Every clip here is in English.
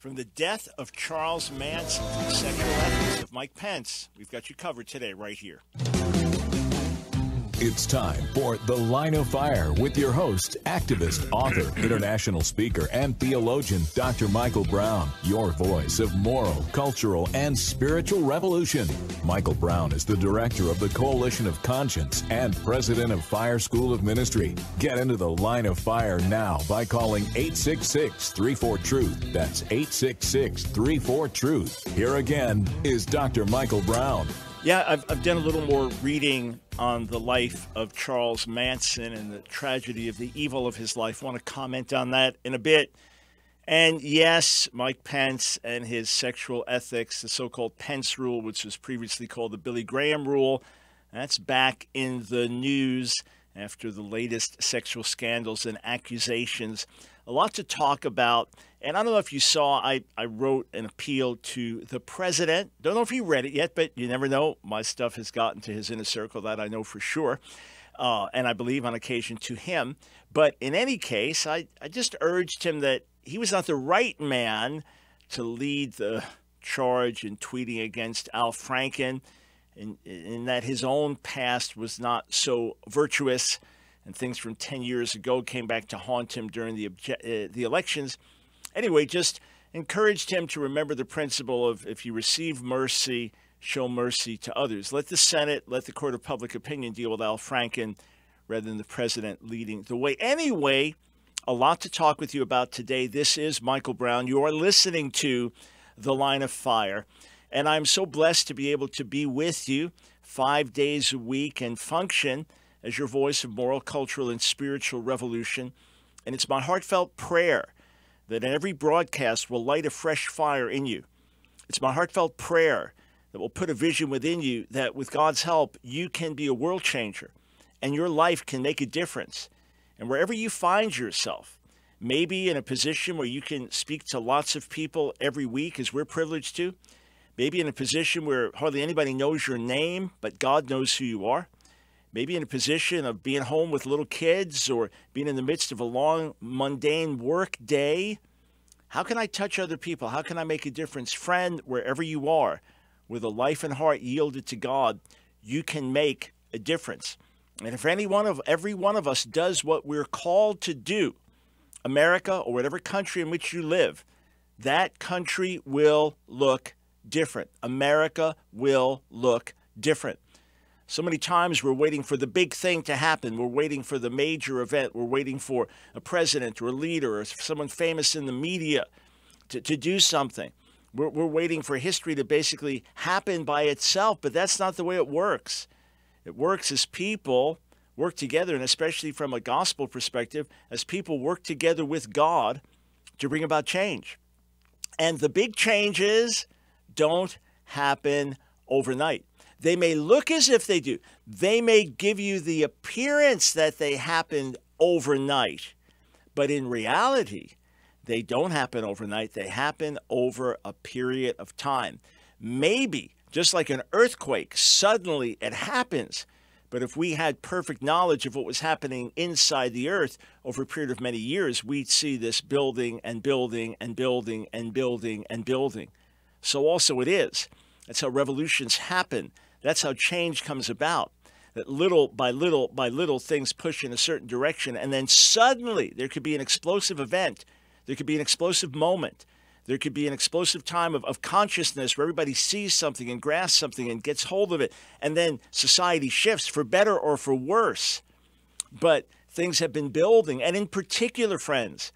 From the death of Charles Manson to the sexual ethics of Mike Pence, we've got you covered today right here. It's time for The Line of Fire with your host, activist, author, international speaker, and theologian, Dr. Michael Brown, your voice of moral, cultural, and spiritual revolution. Michael Brown is the director of the Coalition of Conscience and president of Fire School of Ministry. Get into The Line of Fire now by calling 866-34-TRUTH. That's 866-34-TRUTH. Here again is Dr. Michael Brown. Yeah, I've done a little more reading on the life of Charles Manson and the tragedy of the evil of his life. I want to comment on that in a bit. And yes, Mike Pence and his sexual ethics, the so-called Pence Rule, which was previously called the Billy Graham Rule, that's back in the news after the latest sexual scandals and accusations. A lot to talk about. And I don't know if you saw, I wrote an appeal to the president. Don't know if he read it yet, but you never know. My stuff has gotten to his inner circle, that I know for sure. And I believe on occasion to him. But in any case, I just urged him that he was not the right man to lead the charge in tweeting against Al Franken, in that his own past was not so virtuous, and things from 10 years ago came back to haunt him during the elections. Anyway, just encouraged him to remember the principle of if you receive mercy, show mercy to others. Let the Senate, let the court of public opinion deal with Al Franken rather than the president leading the way. Anyway, a lot to talk with you about today. This is Michael Brown. You are listening to The Line of Fire, and I'm so blessed to be able to be with you 5 days a week and function as your voice of moral, cultural, and spiritual revolution. And it's my heartfelt prayer that every broadcast will light a fresh fire in you. It's my heartfelt prayer that will put a vision within you that with God's help, you can be a world changer and your life can make a difference. And wherever you find yourself, maybe in a position where you can speak to lots of people every week, as we're privileged to, maybe in a position where hardly anybody knows your name, but God knows who you are. Maybe in a position of being home with little kids or being in the midst of a long, mundane work day. How can I touch other people? How can I make a difference? Friend, wherever you are, with a life and heart yielded to God, you can make a difference. And if every one of us does what we're called to do, America or whatever country in which you live, that country will look different. America will look different. So many times we're waiting for the big thing to happen. We're waiting for the major event. We're waiting for a president or a leader or someone famous in the media to do something. We're waiting for history to basically happen by itself, but that's not the way it works. It works as people work together, and especially from a gospel perspective, as people work together with God to bring about change. And the big changes don't happen overnight. They may look as if they do. They may give you the appearance that they happened overnight. But in reality, they don't happen overnight. They happen over a period of time. Maybe, just like an earthquake, suddenly it happens. But if we had perfect knowledge of what was happening inside the earth over a period of many years, we'd see this building and building and building and building and building. So also it is. That's how revolutions happen. That's how change comes about. That little by little by little things push in a certain direction, and then suddenly there could be an explosive event. There could be an explosive moment. There could be an explosive time of consciousness where everybody sees something and grasps something and gets hold of it, and then society shifts for better or for worse. But things have been building, and in particular, friends,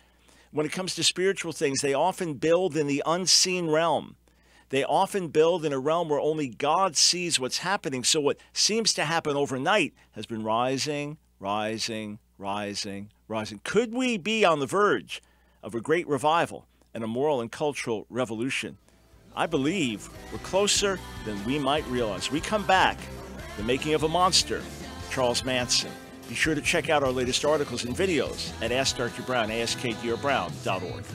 when it comes to spiritual things, they often build in the unseen realm. They often build in a realm where only God sees what's happening. So what seems to happen overnight has been rising, rising, rising, rising. Could we be on the verge of a great revival and a moral and cultural revolution? I believe we're closer than we might realize. We come back, the making of a monster, Charles Manson. Be sure to check out our latest articles and videos at Ask Dr. Brown, askdrbrown.org.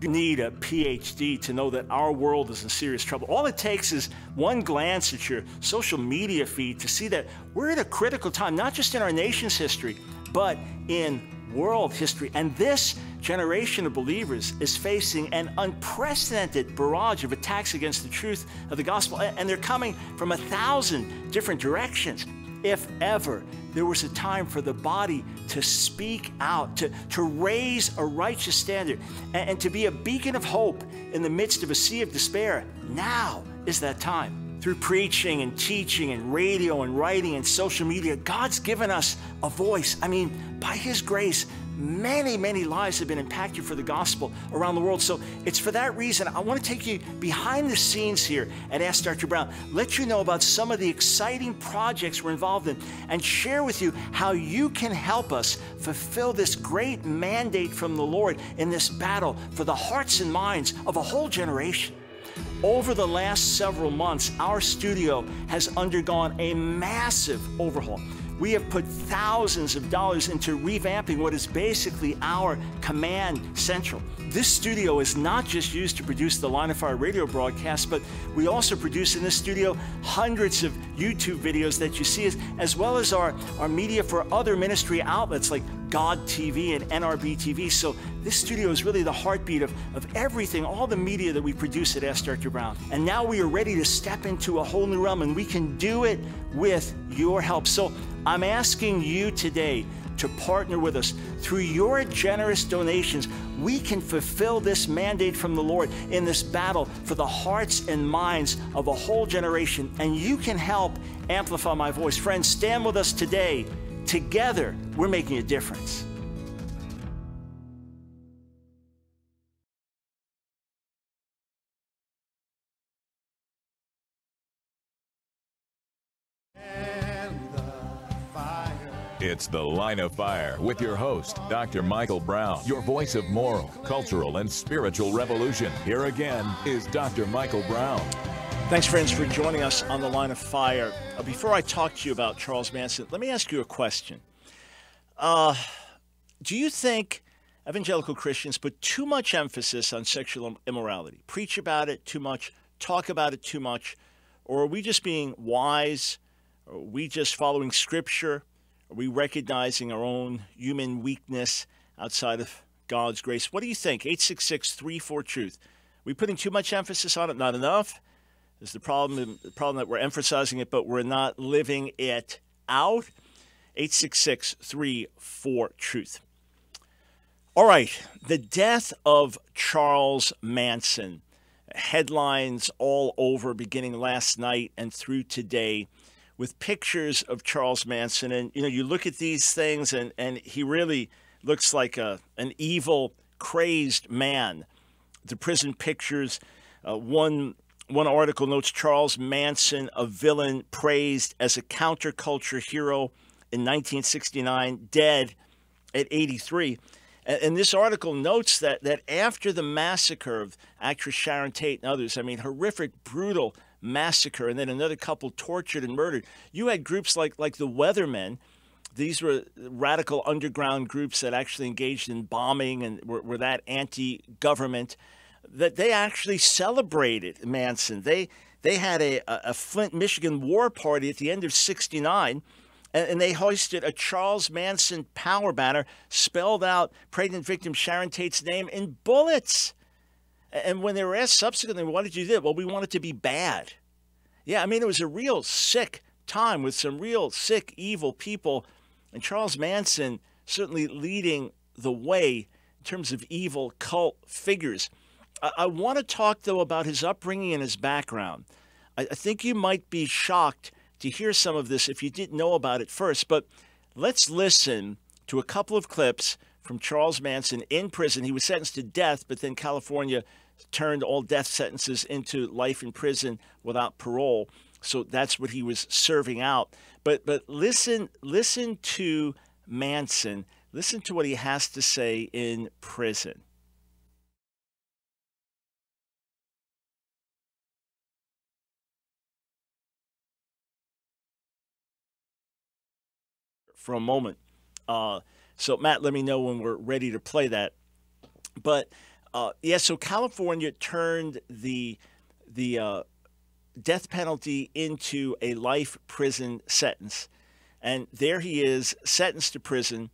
You need a PhD to know that our world is in serious trouble. All it takes is one glance at your social media feed to see that we're at a critical time, not just in our nation's history, but in world history. And this generation of believers is facing an unprecedented barrage of attacks against the truth of the gospel, and they're coming from 1,000 different directions. If ever there was a time for the body to speak out, to raise a righteous standard, and to be a beacon of hope in the midst of a sea of despair, now is that time. Through preaching and teaching and radio and writing and social media, God's given us a voice. I mean, by His grace, many, many lives have been impacted for the gospel around the world. So it's for that reason I want to take you behind the scenes here at Ask Dr. Brown, let you know about some of the exciting projects we're involved in, and share with you how you can help us fulfill this great mandate from the Lord in this battle for the hearts and minds of a whole generation. Over the last several months, our studio has undergone a massive overhaul. We have put thousands of dollars into revamping what is basically our command central. This studio is not just used to produce the Line of Fire radio broadcast, but we also produce in this studio hundreds of YouTube videos that you see, as well as our media for other ministry outlets like God TV and NRB TV. So this studio is really the heartbeat of everything, all the media that we produce at Ask Dr. Brown. And now we are ready to step into a whole new realm, and we can do it with your help. So I'm asking you today to partner with us. Through your generous donations, we can fulfill this mandate from the Lord in this battle for the hearts and minds of a whole generation, and you can help amplify my voice. Friends, stand with us today. Together, we're making a difference. It's The Line of Fire with your host, Dr. Michael Brown, your voice of moral, cultural, and spiritual revolution. Here again is Dr. Michael Brown. Thanks, friends, for joining us on The Line of Fire. Before I talk to you about Charles Manson, let me ask you a question. Do you think evangelical Christians put too much emphasis on sexual immorality? Preach about it too much, talk about it too much, or are we just being wise? Are we just following Scripture? Are we recognizing our own human weakness outside of God's grace? What do you think? 866-34-TRUTH. We putting too much emphasis on it? Not enough? Is the problem that we're emphasizing it, but we're not living it out? 866-34-TRUTH. All right, the death of Charles Manson. Headlines all over beginning last night and through today, with pictures of Charles Manson. And, you know, you look at these things and he really looks like an evil, crazed man. The prison pictures, one article notes Charles Manson, a villain praised as a counterculture hero in 1969, dead at 83. And this article notes that after the massacre of actress Sharon Tate and others, I mean, horrific, brutal massacre, and then another couple tortured and murdered, you had groups like the Weathermen. These were radical underground groups that actually engaged in bombing and were that anti-government, that they actually celebrated Manson. They had a Flint, Michigan war party at the end of '69, and they hoisted a Charles Manson power banner, spelled out pregnant victim Sharon Tate's name in bullets. And when they were asked subsequently, why did you do it? Well, we want it to be bad. Yeah, I mean, it was a real sick time with some real sick, evil people. And Charles Manson certainly leading the way in terms of evil cult figures. I want to talk, though, about his upbringing and his background. I think you might be shocked to hear some of this if you didn't know about it first. But let's listen to a couple of clips from Charles Manson in prison. He was sentenced to death, but then California turned all death sentences into life in prison without parole. So that's what he was serving out. But listen to Manson. Listen to what he has to say in prison. For a moment. So, Matt, let me know when we're ready to play that. But Yeah, so California turned the death penalty into a life prison sentence. And there he is, sentenced to prison,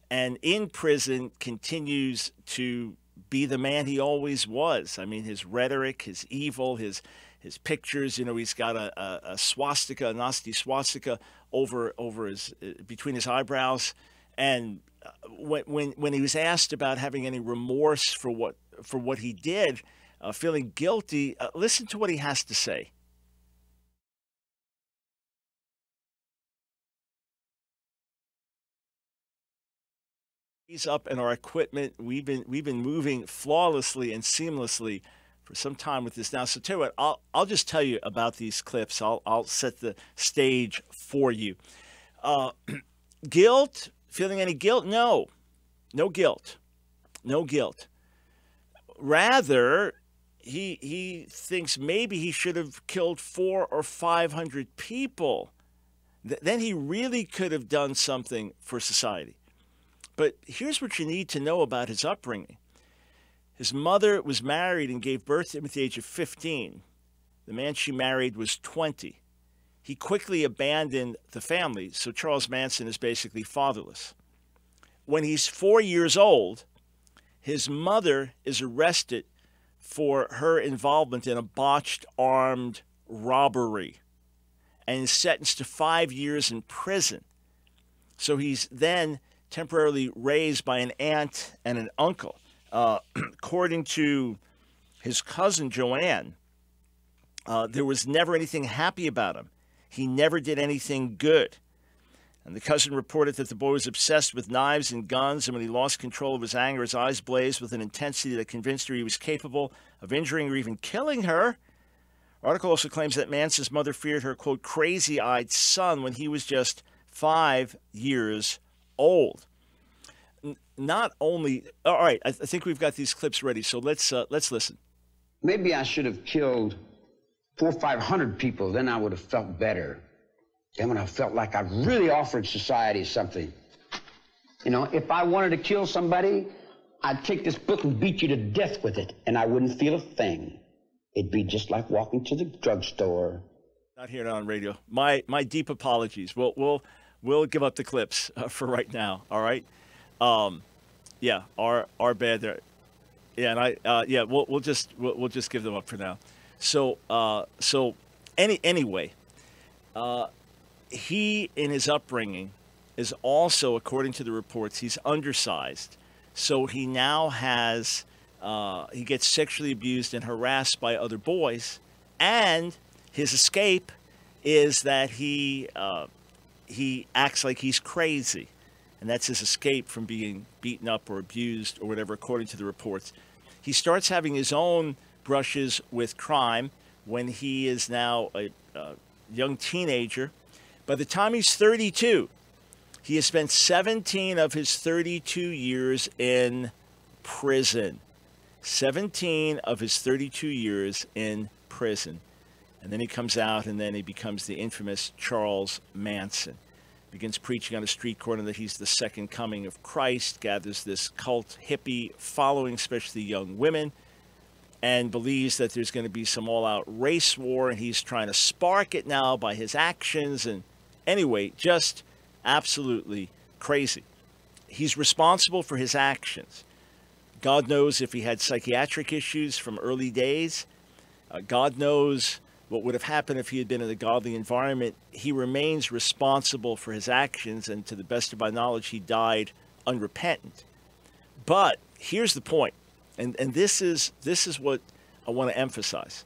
and in prison continues to be the man he always was. I mean, his rhetoric, his evil, his pictures. You know, he's got a swastika, a nasty swastika over his between his eyebrows. And when he was asked about having any remorse for what he did, feeling guilty, listen to what he has to say. Up in our equipment. We've been moving flawlessly and seamlessly for some time with this now. So tell you what, I'll just tell you about these clips. I'll set the stage for you. Guilt? Feeling any guilt? No guilt. No guilt. Rather, he thinks maybe he should have killed 400 or 500 people. Then he really could have done something for society. But here's what you need to know about his upbringing. His mother was married and gave birth to him at the age of 15. The man she married was 20. He quickly abandoned the family, so Charles Manson is basically fatherless. When he's 4 years old, his mother is arrested for her involvement in a botched armed robbery and is sentenced to 5 years in prison. So he's then temporarily raised by an aunt and an uncle. According to his cousin Joanne, there was never anything happy about him. He never did anything good. And the cousin reported that the boy was obsessed with knives and guns, and when he lost control of his anger, his eyes blazed with an intensity that convinced her he was capable of injuring or even killing her. The article also claims that Manson's mother feared her, quote, crazy-eyed son when he was just 5 years old. Not only, all right, I think we've got these clips ready, so let's listen. Maybe I should have killed 400 or 500 people, then I would have felt better. Then when I felt like I really offered society something. You know, if I wanted to kill somebody, I'd take this book and beat you to death with it, and I wouldn't feel a thing. It'd be just like walking to the drugstore. Not here on radio. My deep apologies. We'll give up the clips for right now. All right. Yeah, our bad there. Yeah, and we'll just give them up for now. So anyway, he in his upbringing is also, according to the reports, he's undersized. So he now has he gets sexually abused and harassed by other boys, and his escape is that he acts like he's crazy. And that's his escape from being beaten up or abused or whatever, according to the reports. He starts having his own brushes with crime when he is now a young teenager. By the time he's 32, he has spent 17 of his 32 years in prison. 17 of his 32 years in prison. And then he comes out, and then he becomes the infamous Charles Manson. Begins preaching on a street corner that he's the second coming of Christ, gathers this cult hippie following, especially young women, and believes that there's going to be some all-out race war, and he's trying to spark it now by his actions. And anyway, just absolutely crazy. He's responsible for his actions. God knows if he had psychiatric issues from early days. God knows what would have happened if he had been in a godly environment. He remains responsible for his actions, and to the best of my knowledge, he died unrepentant. But here's the point, and this is what I want to emphasize.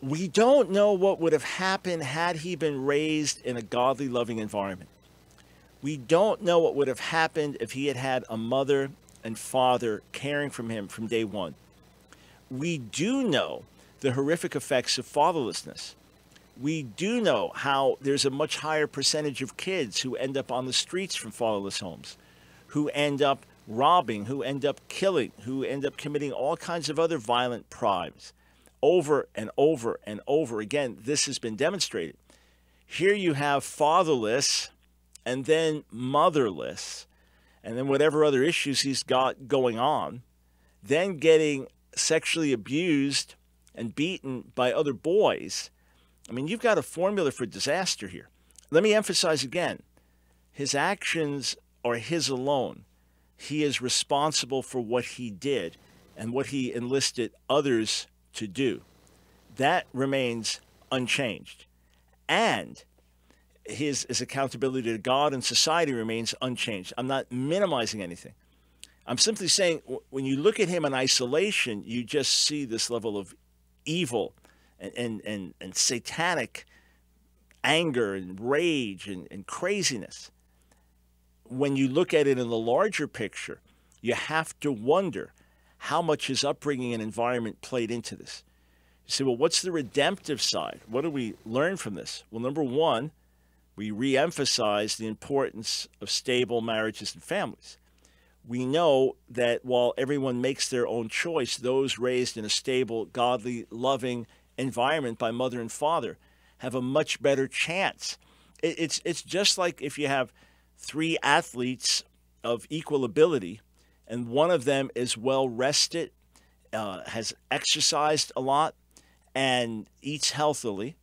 We don't know what would have happened had he been raised in a godly, loving environment. We don't know what would have happened if he had had a mother and father caring for him from day one. We do know the horrific effects of fatherlessness. We do know how there's a much higher percentage of kids who end up on the streets from fatherless homes, who end up robbing, who end up killing, who end up committing all kinds of other violent crimes. Over and over and over again, this has been demonstrated. Here you have fatherless and then motherless, and then whatever other issues he's got going on. then getting sexually abused and beaten by other boys. I mean, you've got a formula for disaster here. Let me emphasize again, his actions are his alone. He is responsible for what he did and what he enlisted others to do. That remains unchanged. And his accountability to God and society remains unchanged. I'm not minimizing anything. I'm simply saying when you look at him in isolation, you just see this level of evil and satanic anger and rage and craziness. When you look at it in the larger picture, you have to wonder how much his upbringing and environment played into this. You say, well, what's the redemptive side? What do we learn from this? Well, number one, we re-emphasize the importance of stable marriages and families. We know that while everyone makes their own choice, those raised in a stable, godly, loving environment by mother and father have a much better chance. It's just like if you have three athletes of equal ability and one of them is well rested, has exercised a lot, and eats healthily.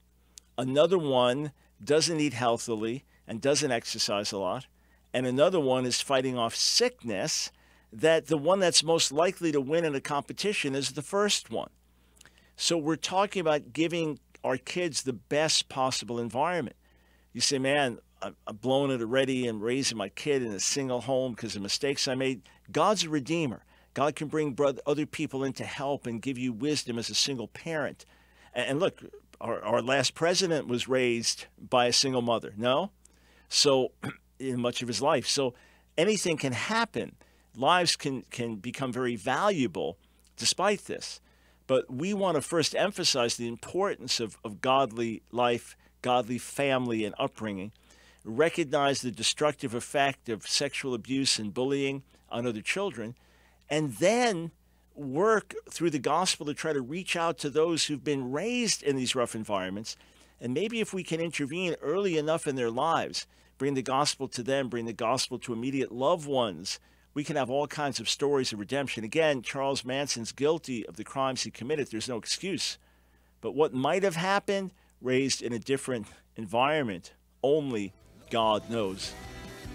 Another one doesn't eat healthily and doesn't exercise a lot. And another one is fighting off sickness, that the one that's most likely to win in a competition is the first one. So we're talking about giving our kids the best possible environment. You say, man, I've blown it already and raising my kid in a single home because of mistakes I made. God's a redeemer. God can bring other people in to help and give you wisdom as a single parent. And look, our last president was raised by a single mother, no? So in much of his life. So anything can happen. Lives can become very valuable despite this. But we want to first emphasize the importance of godly life, godly family and upbringing, recognize the destructive effect of sexual abuse and bullying on other children, and then work through the gospel to try to reach out to those who've been raised in these rough environments. And maybe if we can intervene early enough in their lives, bring the gospel to them, bring the gospel to immediate loved ones, we can have all kinds of stories of redemption. Again, Charles Manson's guilty of the crimes he committed. There's no excuse. But what might have happened, raised in a different environment, only God knows.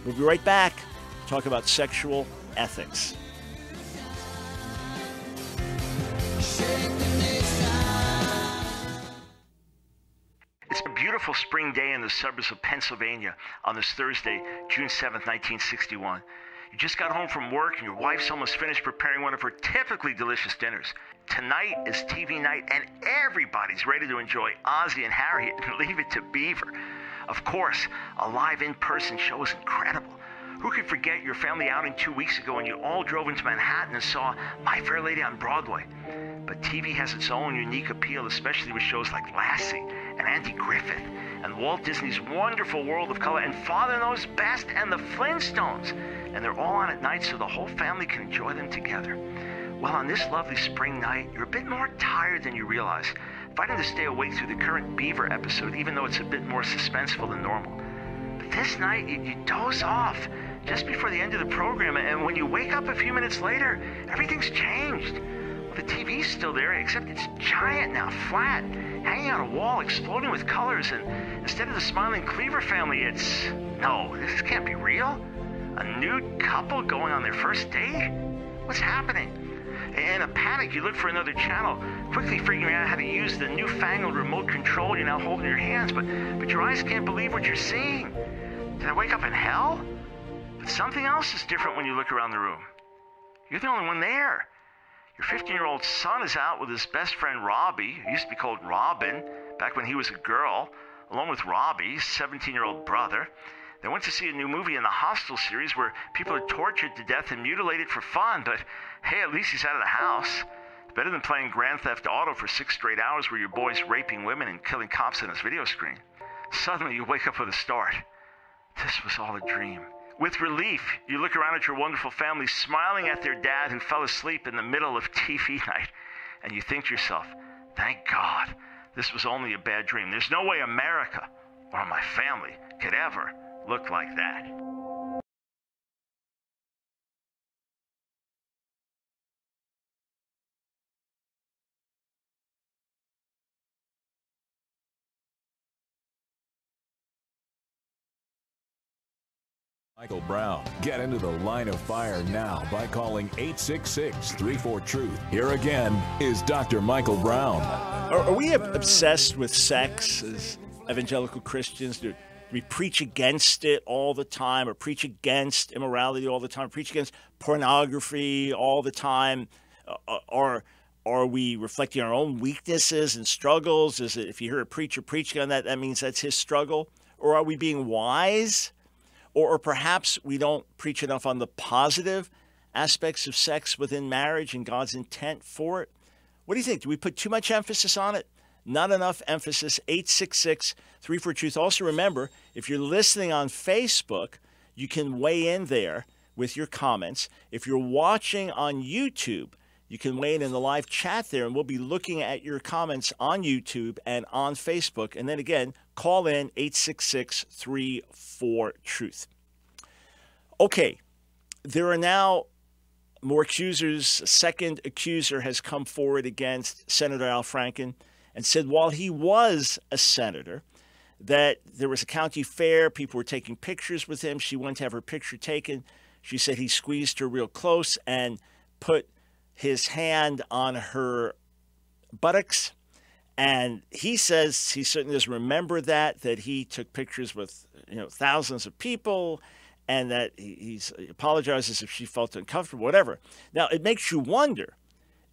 We'll be right back to talk about sexual ethics. It's a beautiful spring day in the suburbs of Pennsylvania on this Thursday, June 7th, 1961. You just got home from work and your wife's almost finished preparing one of her typically delicious dinners. Tonight is TV night and everybody's ready to enjoy Ozzie and Harriet and Leave It to Beaver. Of course, a live in-person show is incredible. Who could forget your family outing 2 weeks ago when you all drove into Manhattan and saw My Fair Lady on Broadway? But TV has its own unique appeal, especially with shows like Lassie and Andy Griffith and Walt Disney's Wonderful World of Color and Father Knows Best and the Flintstones. And they're all on at night so the whole family can enjoy them together. Well, on this lovely spring night, you're a bit more tired than you realize, fighting to stay awake through the current Beaver episode, even though it's a bit more suspenseful than normal. But this night, you doze off just before the end of the program, and when you wake up a few minutes later, everything's changed. Well, the TV's still there, except it's giant now, flat, hanging on a wall, exploding with colors, and instead of the smiling Cleaver family, it's... No, this can't be real. A nude couple going on their first date? What's happening? In a panic, you look for another channel, quickly figuring out how to use the newfangled remote control you now hold in your hands, but your eyes can't believe what you're seeing. Did I wake up in hell? But something else is different when you look around the room. You're the only one there. Your 15-year-old son is out with his best friend Robbie, who used to be called Robin, back when he was a girl, along with Robbie's 17-year-old brother. They went to see a new movie in the Hostel series where people are tortured to death and mutilated for fun, but hey, at least he's out of the house. It's better than playing Grand Theft Auto for 6 straight hours where your boy's raping women and killing cops on his video screen. Suddenly, you wake up with a start. This was all a dream. With relief, you look around at your wonderful family smiling at their dad who fell asleep in the middle of TV night, and you think to yourself, thank God, this was only a bad dream. There's no way America or my family could ever look like that. Michael Brown. Get into the line of fire now by calling 866-34-TRUTH. Here again is Dr. Michael Brown. Are we obsessed with sex as evangelical Christians? Do we preach against it all the time, or preach against immorality all the time, preach against pornography all the time? Are we reflecting our own weaknesses and struggles? Is it, if you hear a preacher preaching on that, that means that's his struggle? Or are we being wise? Or perhaps we don't preach enough on the positive aspects of sex within marriage and God's intent for it? What do you think? Do we put too much emphasis on it? Not enough emphasis. 866-34-TRUTH. Also remember, if you're listening on Facebook, you can weigh in there with your comments. If you're watching on YouTube, you can weigh in the live chat there, and we'll be looking at your comments on YouTube and on Facebook. And then again, call in 866-34-TRUTH. Okay, there are now more accusers. A second accuser has come forward against Senator Al Franken and said while he was a senator, that there was a county fair, people were taking pictures with him. She went to have her picture taken. She said he squeezed her real close and put his hand on her buttocks. And he says he certainly does remember that he took pictures with thousands of people, and that he apologizes if she felt uncomfortable, whatever. Now, it makes you wonder,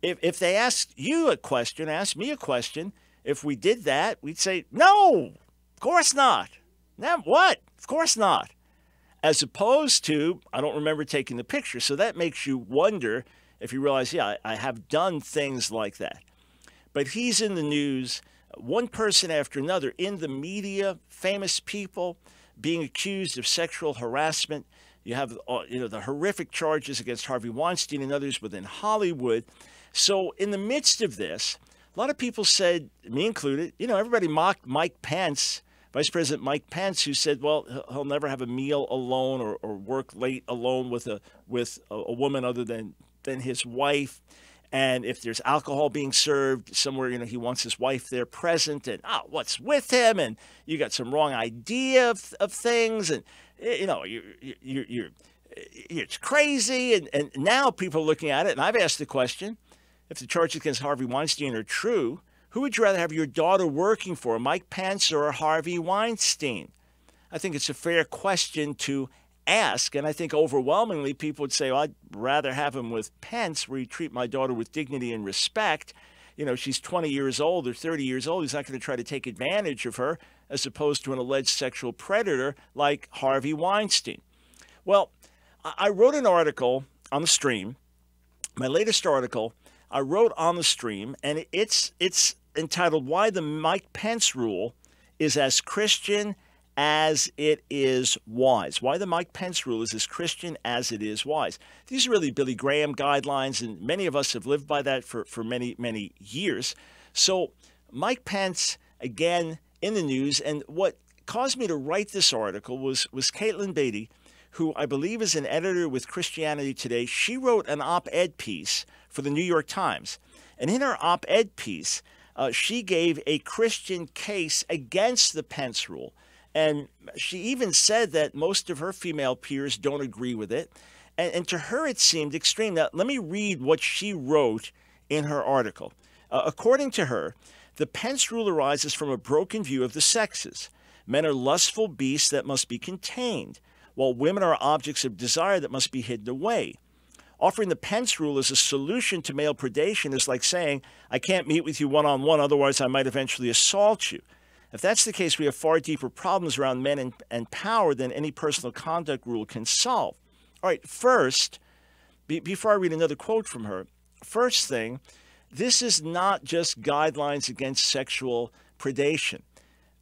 if they asked you a question, asked me a question, if we did that, we'd say, no, of course not. Now, what? Of course not. As opposed to, I don't remember taking the picture. So that makes you wonder if you realize, yeah, I have done things like that. But he's in the news, one person after another in the media, famous people being accused of sexual harassment. You have the horrific charges against Harvey Weinstein and others within Hollywood. So in the midst of this, a lot of people said, me included, everybody mocked Mike Pence, Vice President Mike Pence, who said, well, he'll never have a meal alone or work late alone with a woman other than his wife. And if there's alcohol being served somewhere, he wants his wife there present. And what's with him? And you got some wrong idea of things. And it's crazy. And now people are looking at it. And I've asked the question: if the charges against Harvey Weinstein are true, who would you rather have your daughter working for, Mike Pence or Harvey Weinstein? I think it's a fair question to ask, and I think overwhelmingly people would say, well, I'd rather have him with Pence, where you treat my daughter with dignity and respect. She's 20 years old or 30 years old. He's not going to try to take advantage of her, as opposed to an alleged sexual predator like Harvey Weinstein. Well, I wrote an article on the stream, my latest article I wrote on the stream, and it's entitled, Why the Mike Pence Rule is as Christian as it is wise. Why the Mike Pence Rule is as Christian as it is wise. These are really Billy Graham guidelines, and many of us have lived by that for many, many years. So Mike Pence, again, in the news, and what caused me to write this article was Caitlin Beatty, who I believe is an editor with Christianity Today. She wrote an op-ed piece for the New York Times. And in her op-ed piece, she gave a Christian case against the Pence Rule. And she even said that most of her female peers don't agree with it. And to her, it seemed extreme. Now, let me read what she wrote in her article. According to her, the Pence Rule arises from a broken view of the sexes. Men are lustful beasts that must be contained, while women are objects of desire that must be hidden away. Offering the Pence Rule as a solution to male predation is like saying, I can't meet with you one-on-one, otherwise I might eventually assault you. If that's the case, we have far deeper problems around men and power than any personal conduct rule can solve. All right, first, before I read another quote from her, first thing, this is not just guidelines against sexual predation.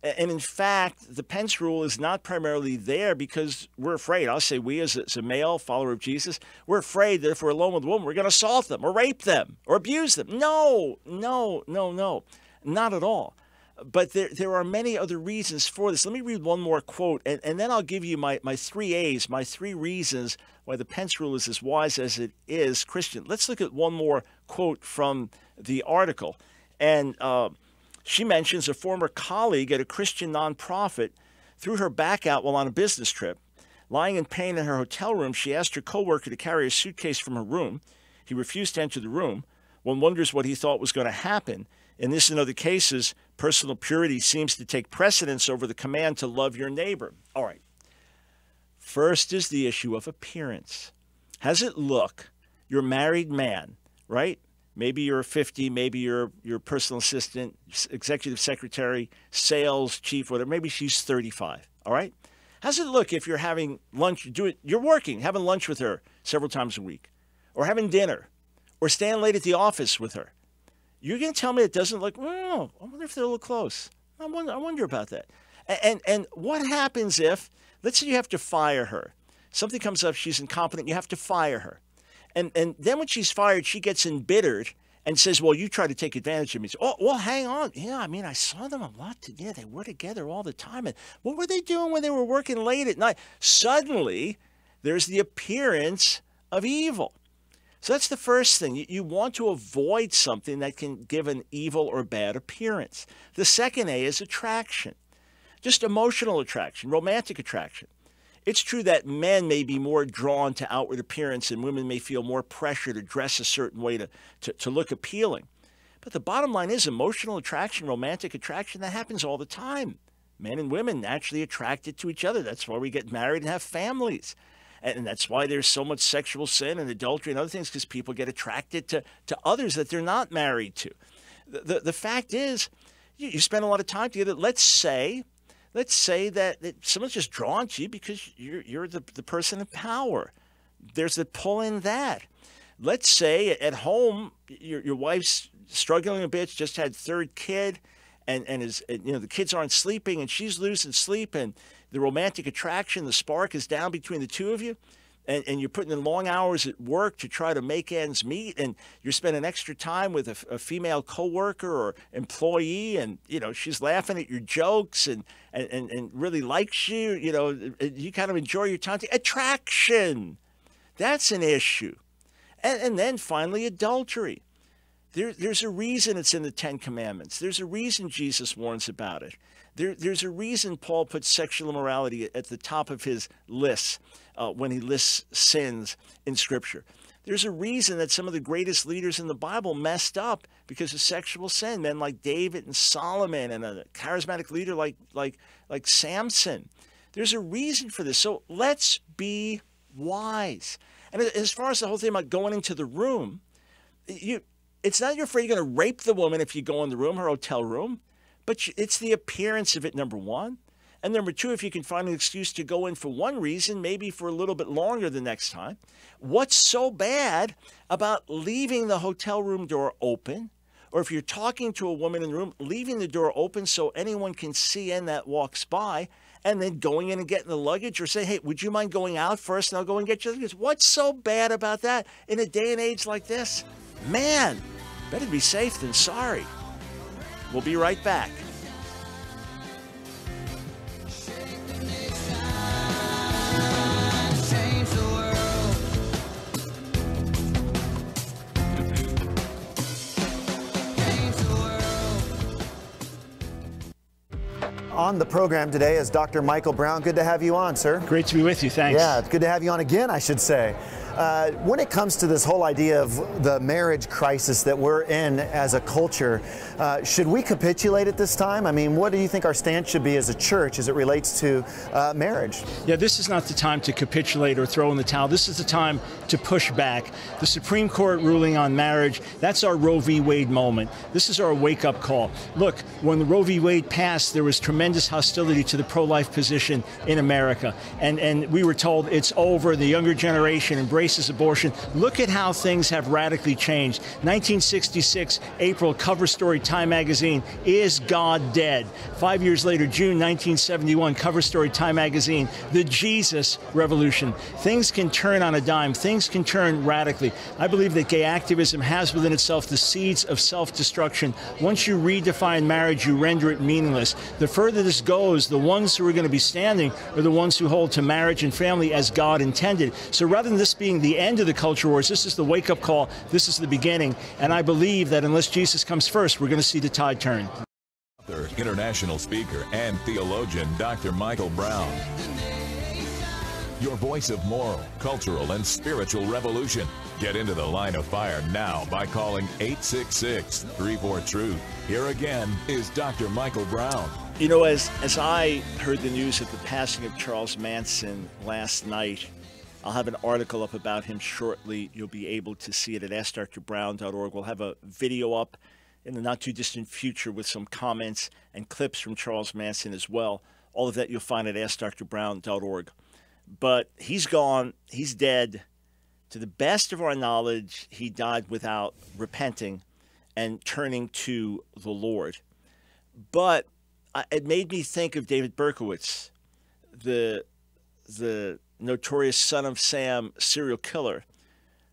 And in fact, the Pence Rule is not primarily there because we're afraid. I'll say we as a male follower of Jesus, we're afraid that if we're alone with a woman, we're going to assault them or rape them or abuse them. No, not at all. But there are many other reasons for this. Let me read one more quote, and then I'll give you my three A's, my three reasons why the Pence Rule is as wise as it is Christian. Let's look at one more quote from the article. And she mentions a former colleague at a Christian nonprofit threw her back out while on a business trip. Lying in pain in her hotel room, she asked her coworker to carry a suitcase from her room. He refused to enter the room. One wonders what he thought was going to happen. In this and other cases, personal purity seems to take precedence over the command to love your neighbor. All right. First is the issue of appearance. How's it look? You're a married man, right? Maybe you're 50, maybe you're personal assistant, executive secretary, sales chief, whatever. Maybe she's 35, all right? How's it look if you're having lunch, you're working, having lunch with her several times a week, or having dinner, or staying late at the office with her? You're going to tell me it doesn't look, oh, I wonder if they're a little close. I wonder about that. And what happens if, let's say you have to fire her. Something comes up, she's incompetent, you have to fire her. And then when she's fired, she gets embittered and says, well, you try to take advantage of me. So, oh, well, hang on. Yeah, I mean, I saw them a lot together. They were together all the time. And what were they doing when they were working late at night? Suddenly, there's the appearance of evil. So that's the first thing. You want to avoid something that can give an evil or bad appearance. The second A is attraction, just emotional attraction, romantic attraction. It's true that men may be more drawn to outward appearance and women may feel more pressure to dress a certain way to look appealing. But the bottom line is emotional attraction, romantic attraction, that happens all the time. Men and women naturally attracted to each other. That's why we get married and have families. And that's why there's so much sexual sin and adultery and other things, because people get attracted to others that they're not married to. The fact is, you spend a lot of time together. Let's say that someone's just drawn to you because you're the person in power. There's the pull in that. Let's say at home, your wife's struggling a bit, just had third kid, and the kids aren't sleeping, and she's losing sleep, and the romantic attraction, the spark is down between the two of you, and you're putting in long hours at work to try to make ends meet, and you're spending extra time with a female coworker or employee, and she's laughing at your jokes and really likes you. You kind of enjoy your time. Attraction, that's an issue, and then finally adultery. There's a reason it's in the Ten Commandments. There's a reason Jesus warns about it. There's a reason Paul puts sexual immorality at the top of his lists when he lists sins in Scripture. There's a reason that some of the greatest leaders in the Bible messed up because of sexual sin. Men like David and Solomon, and a charismatic leader like Samson. There's a reason for this. So let's be wise. And as far as the whole thing about going into the room, it's not you're afraid you're going to rape the woman if you go in the room, her hotel room, but it's the appearance of it, number one. And number two, if you can find an excuse to go in for one reason, maybe for a little bit longer the next time. What's so bad about leaving the hotel room door open? Or if you're talking to a woman in the room, leaving the door open so anyone can see in that walks by, and then going in and getting the luggage, or say, hey, would you mind going out first and I'll go and get your luggage? What's so bad about that in a day and age like this? Man, better be safe than sorry. We'll be right back. On the program today is Dr. Michael Brown. Good to have you on, sir. Great to be with you. Thanks. Yeah, it's good to have you on again, I should say. When it comes to this whole idea of the marriage crisis that we're in as a culture, should we capitulate at this time? I mean, what do you think our stance should be as a church as it relates to marriage? Yeah, this is not the time to capitulate or throw in the towel. This is the time to push back. The Supreme Court ruling on marriage, that's our Roe v. Wade moment. This is our wake-up call. Look, when the Roe v. Wade passed, there was tremendous hostility to the pro-life position in America. And we were told it's over, the younger generation embraces abortion. Look at how things have radically changed. 1966, April, cover story, Time magazine, Is God Dead? 5 years later, June 1971, cover story, Time magazine, The Jesus Revolution. Things can turn on a dime. Things can turn radically. I believe that gay activism has within itself the seeds of self-destruction. Once you redefine marriage, you render it meaningless. The further this goes, the ones who are going to be standing are the ones who hold to marriage and family as God intended. So rather than this being the end of the culture wars, this is the wake-up call. This is the beginning. And I believe that unless Jesus comes first, we're going to see the tide turn. Author, international speaker, and theologian, Dr. Michael Brown. your voice of moral, cultural, and spiritual revolution. Get into the line of fire now by calling 866-34-TRUTH. Here again is Dr. Michael Brown. You know, as I heard the news of the passing of Charles Manson last night, I'll have an article up about him shortly. You'll be able to see it at AskDrBrown.org. We'll have a video up in the not-too-distant future with some comments and clips from Charles Manson as well. All of that you'll find at AskDrBrown.org. But he's gone. He's dead. To the best of our knowledge, he died without repenting and turning to the Lord. But it made me think of David Berkowitz, the notorious Son of Sam serial killer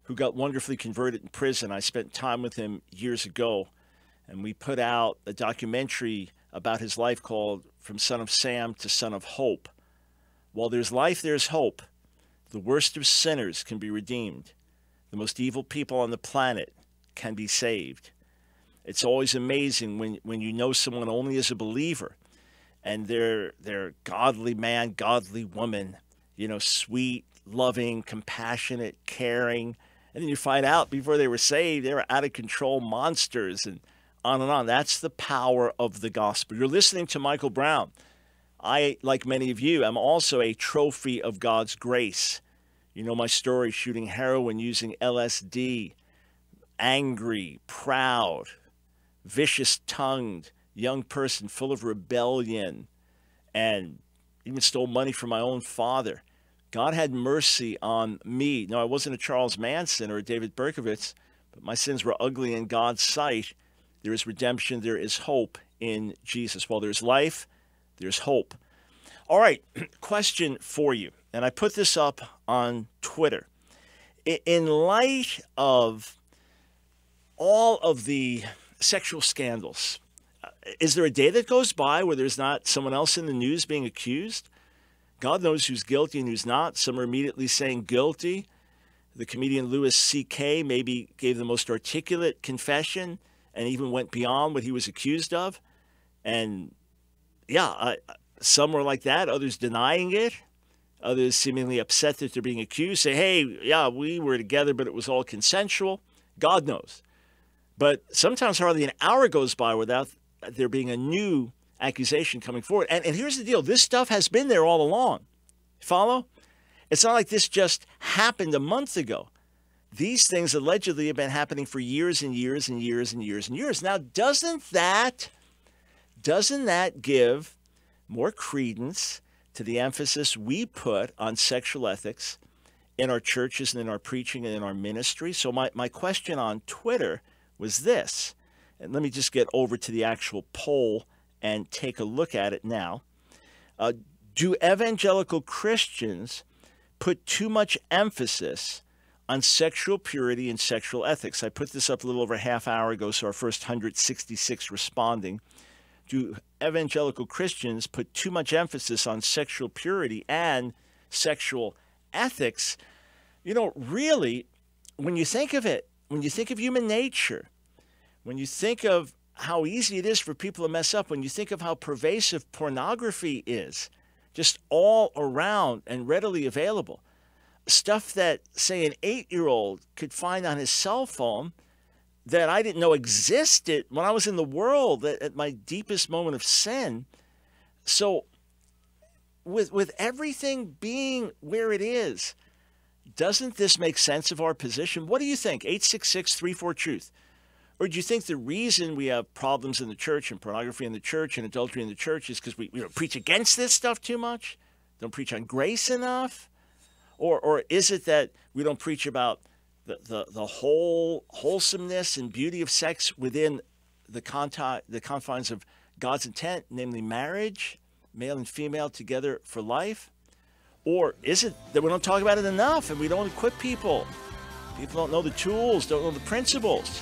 who got wonderfully converted in prison. I spent time with him years ago, and we put out a documentary about his life called From Son of Sam to Son of Hope. While there's life, there's hope. The worst of sinners can be redeemed. The most evil people on the planet can be saved. It's always amazing when you know someone only as a believer, and they're godly man, godly woman, you know, sweet, loving, compassionate, caring. And then you find out before they were saved, they were out of control monsters and on and on. That's the power of the gospel. You're listening to Michael Brown. I, like many of you, am also a trophy of God's grace. You know my story, shooting heroin, using LSD, angry, proud, vicious-tongued, young person full of rebellion, and even stole money from my own father. God had mercy on me. No, I wasn't a Charles Manson or a David Berkowitz, but my sins were ugly in God's sight. There is redemption. There is hope in Jesus. While there's life, there's hope. All right, question for you. And I put this up on Twitter. In light of all of the sexual scandals, is there a day that goes by where there's not someone else in the news being accused? God knows who's guilty and who's not. Some are immediately saying guilty. The comedian Louis C.K. maybe gave the most articulate confession and even went beyond what he was accused of. And yeah, some were like that, others denying it, others seemingly upset that they're being accused, say, hey, yeah, we were together, but it was all consensual. God knows. But sometimes hardly an hour goes by without there being a new accusation coming forward. And here's the deal. This stuff has been there all along. Follow? It's not like this just happened a month ago. These things allegedly have been happening for years and years and years and years and years. Now, doesn't that give more credence to the emphasis we put on sexual ethics in our churches and in our preaching and in our ministry? So my question on Twitter was this, and let me just get over to the actual poll and take a look at it now. Do evangelical Christians put too much emphasis on sexual purity and sexual ethics? I put this up a little over a half hour ago, so our first 166 responding. Do evangelical Christians put too much emphasis on sexual purity and sexual ethics? You know, really, when you think of it, when you think of human nature, when you think of how easy it is for people to mess up, when you think of how pervasive pornography is, just all around and readily available, stuff that, say, an 8-year-old could find on his cell phone that I didn't know existed when I was in the world at my deepest moment of sin. So with everything being where it is, doesn't this make sense of our position? What do you think? 866-34-TRUTH. Or do you think the reason we have problems in the church and pornography in the church and adultery in the church is because we don't preach against this stuff too much? Don't preach on grace enough? Or is it that we don't preach about the whole wholesomeness and beauty of sex within the confines of God's intent, namely marriage, male and female together for life? Or is it that we don't talk about it enough and we don't equip people? People don't know the tools, don't know the principles.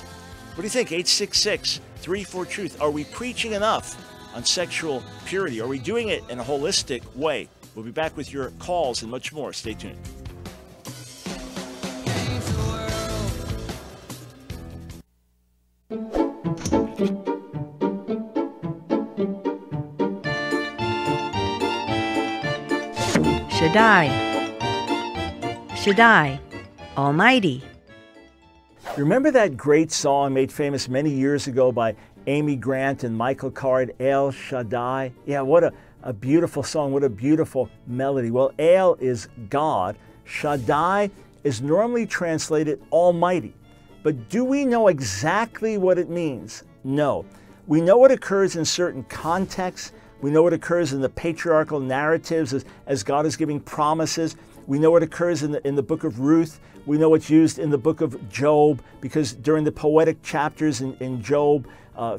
What do you think? 866-34-TRUTH. Are we preaching enough on sexual purity? Are we doing it in a holistic way? We'll be back with your calls and much more. Stay tuned. Shaddai. Shaddai, Almighty. Remember that great song made famous many years ago by Amy Grant and Michael Card, El Shaddai? Yeah, what a beautiful song, what a beautiful melody. Well, El is God. Shaddai is normally translated Almighty. But do we know exactly what it means? No. We know what occurs in certain contexts. We know what occurs in the patriarchal narratives as God is giving promises. We know what occurs in the book of Ruth. We know what's used in the book of Job, because during the poetic chapters in Job,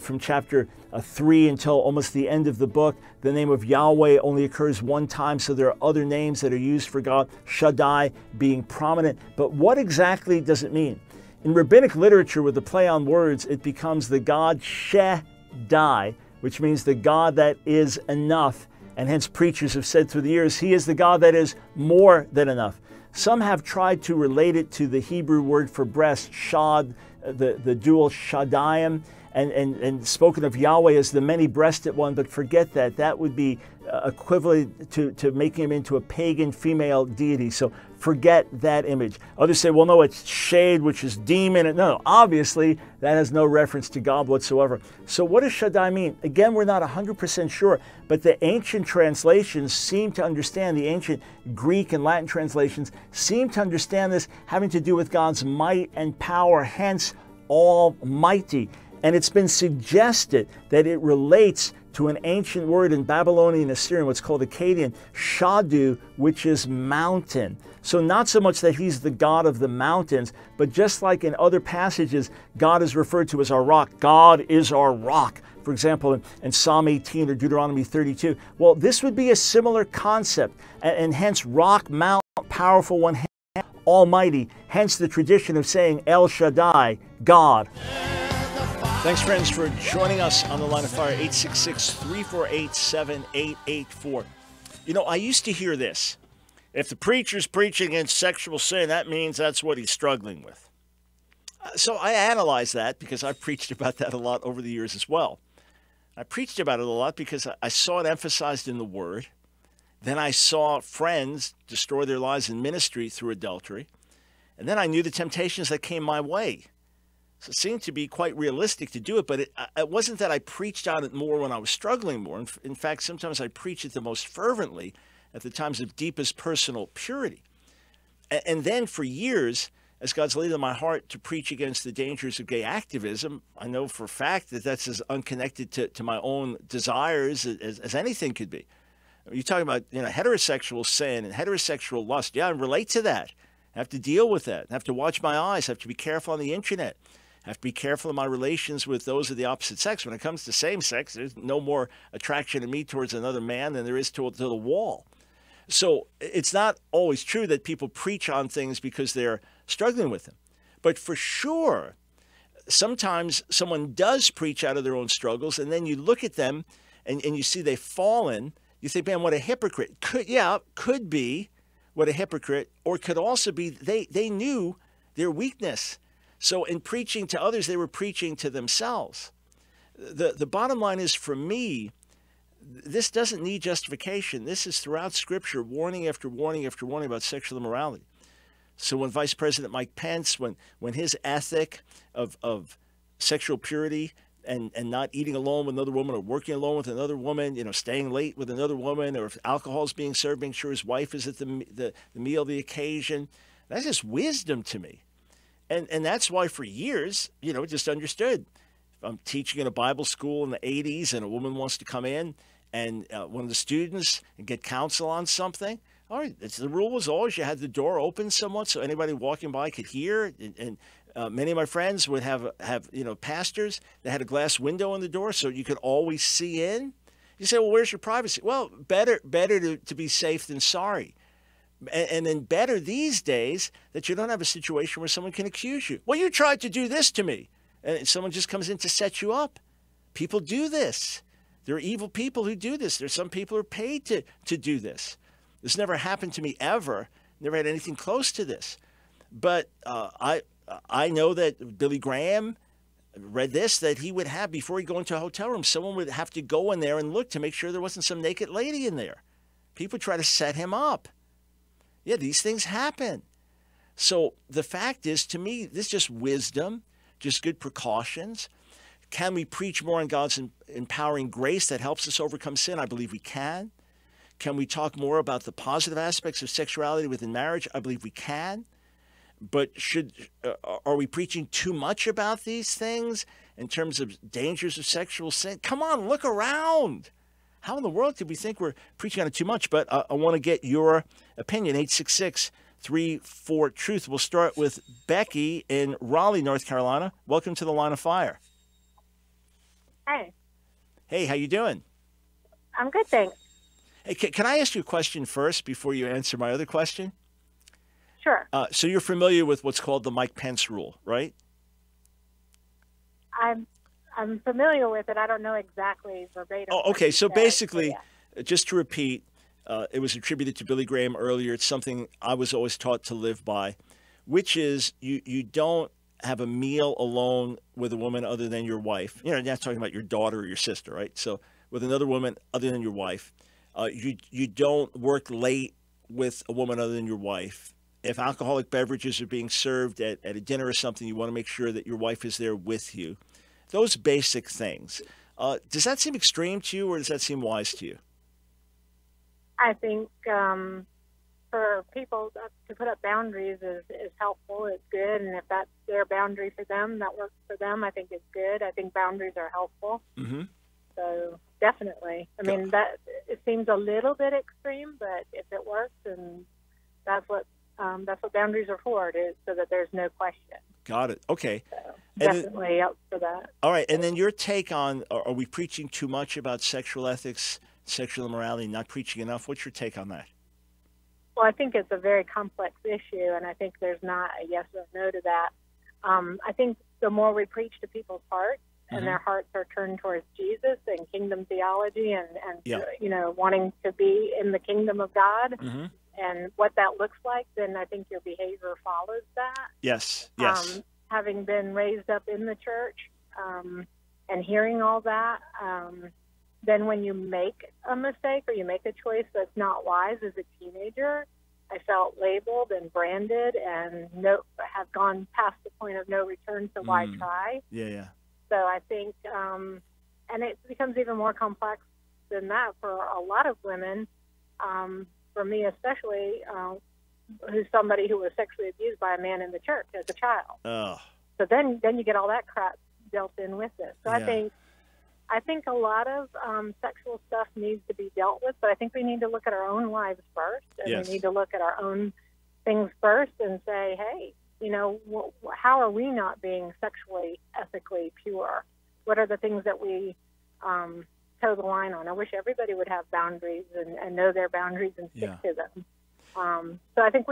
from chapter 3 until almost the end of the book, the name of Yahweh only occurs one time, so there are other names that are used for God, Shaddai being prominent. But what exactly does it mean? In rabbinic literature, with the play on words, it becomes the God Shaddai, which means the God that is enough. And hence preachers have said through the years, he is the God that is more than enough. Some have tried to relate it to the Hebrew word for breast, shad, the dual Shaddayim, and spoken of Yahweh as the many-breasted one, but forget that. That would be equivalent to making him into a pagan female deity. So forget that image. Others say, well, no, it's shade, which is demon. No, obviously, that has no reference to God whatsoever. So what does Shaddai mean? Again, we're not 100% sure, but the ancient translations seem to understand, the ancient Greek and Latin translations seem to understand this having to do with God's might and power, hence Almighty. And it's been suggested that it relates to an ancient word in Babylonian Assyrian, what's called Akkadian, Shadu, which is mountain. So not so much that he's the God of the mountains, but just like in other passages, God is referred to as our rock. God is our rock. For example, in Psalm 18 or Deuteronomy 32. Well, this would be a similar concept, and hence rock, mount, powerful one, almighty. Hence the tradition of saying El Shaddai, God. Thanks, friends, for joining us on the Line of Fire, 866-348-7884. You know, I used to hear this. If the preacher's preaching against sexual sin, that means that's what he's struggling with. So I analyzed that because I've preached about that a lot over the years as well. I preached about it a lot because I saw it emphasized in the Word. Then I saw friends destroy their lives in ministry through adultery. And then I knew the temptations that came my way. So it seemed to be quite realistic to do it, but it wasn't that I preached on it more when I was struggling more. In fact, sometimes I preach it the most fervently at the times of deepest personal purity. And then for years, as God's laid on my heart to preach against the dangers of gay activism, I know for a fact that that's as unconnected to my own desires as anything could be. You're talking about, heterosexual sin and heterosexual lust. Yeah, I relate to that. I have to deal with that. I have to watch my eyes. I have to be careful on the internet. I have to be careful in my relations with those of the opposite sex. When it comes to same sex, there's no more attraction in me towards another man than there is to the wall. So it's not always true that people preach on things because they're struggling with them. But for sure, sometimes someone does preach out of their own struggles, and then you look at them and you see they've fallen. You think, man, what a hypocrite. Could be what a hypocrite, or could also be they knew their weakness. So in preaching to others, they were preaching to themselves. The bottom line is, for me, this doesn't need justification. This is throughout Scripture, warning after warning after warning about sexual immorality. So when Vice President Mike Pence, when his ethic of sexual purity and not eating alone with another woman or working alone with another woman, staying late with another woman, or if alcohol is being served, making sure his wife is at the meal of the occasion, that's just wisdom to me. And that's why for years, just understood. If I'm teaching in a Bible school in the 80s and a woman wants to come in and one of the students and get counsel on something, all right, the rule was always you had the door open somewhat so anybody walking by could hear. And many of my friends would have pastors that had a glass window in the door so you could always see in. You say, well, where's your privacy? Well, better to be safe than sorry. And then better these days that you don't have a situation where someone can accuse you. Well, you tried to do this to me. And someone just comes in to set you up. People do this. There are evil people who do this. There's some people who are paid to do this. This never happened to me ever. Never had anything close to this. But I know that Billy Graham read this, that he would have, before he go into a hotel room, someone would have to go in there and look to make sure there wasn't some naked lady in there. People try to set him up. Yeah, these things happen. So the fact is, to me, this is just wisdom, just good precautions. Can we preach more on God's empowering grace that helps us overcome sin? I believe we can. Can we talk more about the positive aspects of sexuality within marriage? I believe we can. But are we preaching too much about these things in terms of dangers of sexual sin? Come on, look around. How in the world could we think we're preaching on it too much? But I want to get your opinion. 866-34-TRUTH. We'll start with Becky in Raleigh, North Carolina. Welcome to the Line of Fire. Hey. Hey, how you doing? I'm good, thanks. Hey, can I ask you a question first before you answer my other question? Sure. So you're familiar with what's called the Pence Rule, right? I'm familiar with it. I don't know exactly verbatim. Oh, okay. So basically, yeah. just to repeat, it was attributed to Billy Graham earlier. It's something I was always taught to live by, which is you don't have a meal alone with a woman other than your wife. You're not talking about your daughter or your sister, right? So with another woman other than your wife. You don't work late with a woman other than your wife. If alcoholic beverages are being served at a dinner or something, you want to make sure that your wife is there with you. Those basic things. Does that seem extreme to you, or does that seem wise to you? I think for people to put up boundaries is helpful. It's good, and if that's their boundary for them, that works for them, I think it's good. I think boundaries are helpful. Mm-hmm. So definitely. I mean, that it seems a little bit extreme, but if it works, and that's what boundaries are for, so that there's no question. Got it. Okay. So definitely up for that. All right. And then your take on, are we preaching too much about sexual ethics, sexual immorality, not preaching enough? What's your take on that? Well, I think it's a very complex issue, and I think there's not a yes or no to that. I think the more we preach to people's hearts, and their hearts are turned towards Jesus and kingdom theology and wanting to be in the kingdom of God and what that looks like, then I think your behavior follows that. Yes. Having been raised up in the church and hearing all that, then when you make a mistake or you make a choice that's not wise as a teenager, I felt labeled and branded and have gone past the point of no return, so why try? Yeah. So I think, and it becomes even more complex than that for a lot of women, for me especially, who's somebody who was sexually abused by a man in the church as a child. Oh. So then you get all that crap dealt in with it. So Yeah. I think a lot of sexual stuff needs to be dealt with, but I think we need to look at our own lives first, and Yes. we need to look at our own things first and say, hey, how are we not being sexually, ethically pure? What are the things that we toe the line on? I wish everybody would have boundaries and know their boundaries and stick to them. So I think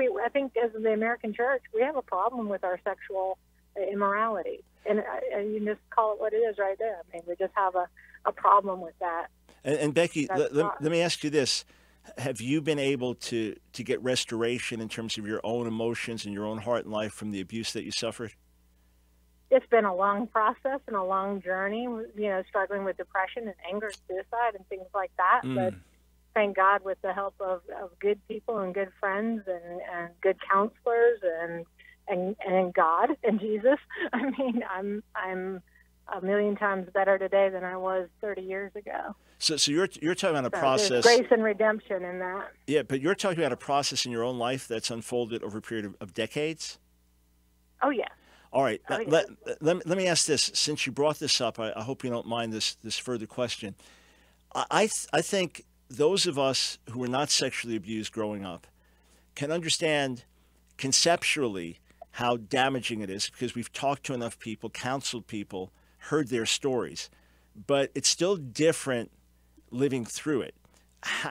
as the American church, we have a problem with our sexual immorality. And you just call it what it is right there. I mean, we just have a problem with that. And Becky, let me ask you this. Have you been able to get restoration in terms of your own emotions and your own heart and life from the abuse that you suffered? It's been a long process and a long journey, struggling with depression and anger and suicide and things like that. But thank God, with the help of good people and good friends and good counselors and God and Jesus, I mean, I'm a million times better today than I was 30 years ago. So you're talking about a process. There's grace and redemption in that. Yeah, but you're talking about a process in your own life that's unfolded over a period of decades? Oh, yeah. All right. Oh, yeah. Let me ask this. Since you brought this up, I hope you don't mind this further question. I think those of us who were not sexually abused growing up can understand conceptually how damaging it is, because we've talked to enough people, counseled people, heard their stories. But it's still different living through it.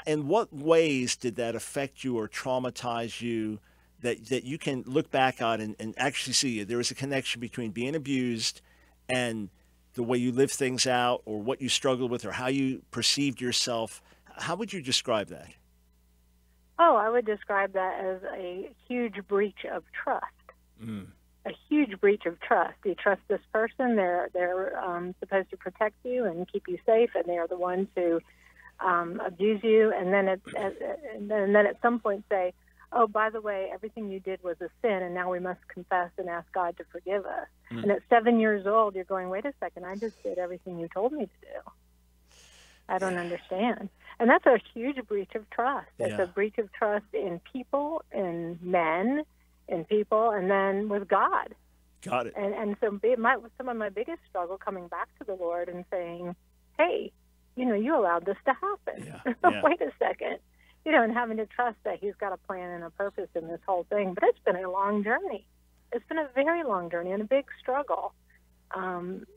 In what ways did that affect you or traumatize you that you can look back on and actually see there was a connection between being abused and the way you live things out, or what you struggled with, or how you perceived yourself? How would you describe that? Oh, I would describe that as a huge breach of trust. A huge breach of trust. You trust this person; they're supposed to protect you and keep you safe, and they are the ones who abuse you. And then at some point say, oh, by the way, everything you did was a sin, and now we must confess and ask God to forgive us. And at 7 years old, you're going, wait a second, I just did everything you told me to do. I don't understand. And that's a huge breach of trust. It's a breach of trust in people, in men, in people, and then with God. Got it. And so some of my biggest struggle coming back to the Lord and saying, hey, you allowed this to happen. Yeah. Wait a second. And having to trust that he's got a plan and a purpose in this whole thing. But it's been a long journey. It's been a very long journey and a big struggle. And